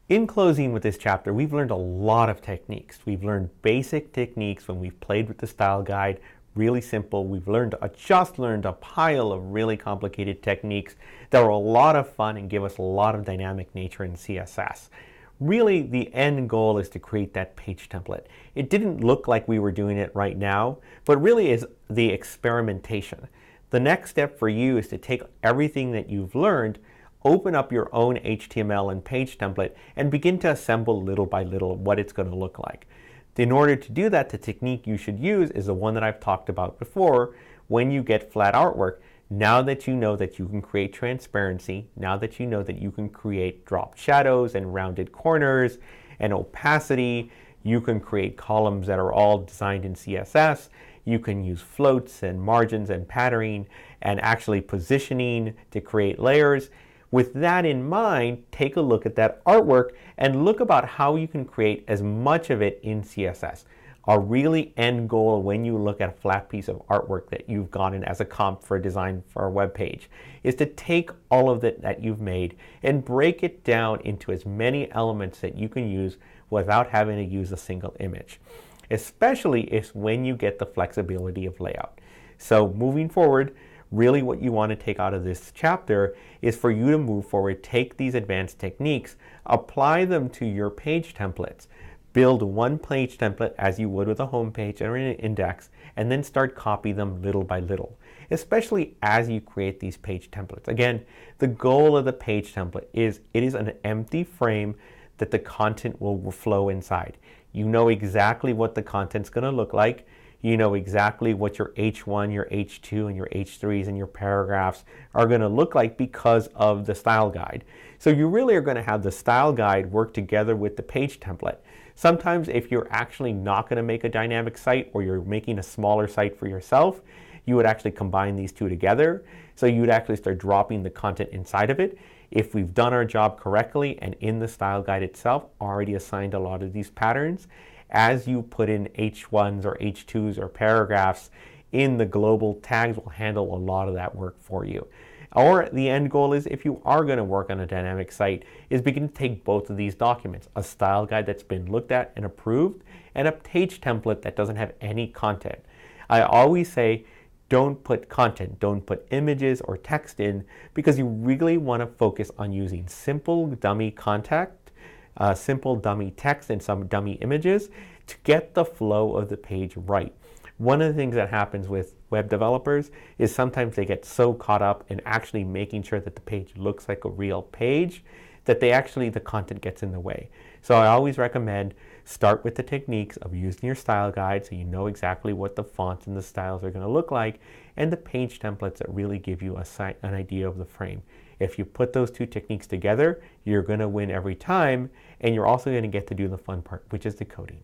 In closing with this chapter, we've learned a lot of techniques. We've learned basic techniques when we've played with the style guide, really simple. We've just learned a pile of really complicated techniques that are a lot of fun and give us a lot of dynamic nature in CSS. Really, the end goal is to create that page template. It didn't look like we were doing it right now, but really is the experimentation. The next step for you is to take everything that you've learned, open up your own HTML and page template, and begin to assemble little by little what it's going to look like. In order to do that, the technique you should use is the one that I've talked about before. When you get flat artwork, now that you know that you can create transparency, now that you know that you can create dropped shadows and rounded corners and opacity, you can create columns that are all designed in CSS, you can use floats and margins and patterning and actually positioning to create layers. With that in mind, take a look at that artwork and look about how you can create as much of it in CSS. Our really end goal when you look at a flat piece of artwork that you've gotten as a comp for a design for a web page is to take all of it that you've made and break it down into as many elements that you can use without having to use a single image. Especially if when you get the flexibility of layout. So moving forward, really what you want to take out of this chapter is for you to move forward, take these advanced techniques, apply them to your page templates, build one page template as you would with a home page or an index, and then start copy them little by little, especially as you create these page templates. Again, the goal of the page template is it is an empty frame that the content will flow inside. You know exactly what the content's going to look like. You know exactly what your H1, your H2, and your H3s and your paragraphs are going to look like because of the style guide. So you really are going to have the style guide work together with the page template. Sometimes if you're actually not going to make a dynamic site or you're making a smaller site for yourself, you would actually combine these two together. So you'd actually start dropping the content inside of it. If we've done our job correctly and in the style guide itself already assigned a lot of these patterns, as you put in H1s or H2s or paragraphs in the global tags will handle a lot of that work for you. Or the end goal is, if you are going to work on a dynamic site, is begin to take both of these documents, a style guide that's been looked at and approved, and a page template that doesn't have any content. I always say, don't put content, don't put images or text in, because you really want to focus on using simple dummy simple dummy text and some dummy images to get the flow of the page right. One of the things that happens with web developers is sometimes they get so caught up in actually making sure that the page looks like a real page that the content gets in the way. So I always recommend start with the techniques of using your style guide so you know exactly what the fonts and the styles are going to look like, and the page templates that really give you an idea of the frame. If you put those two techniques together, you're going to win every time, and you're also going to get to do the fun part, which is the coding.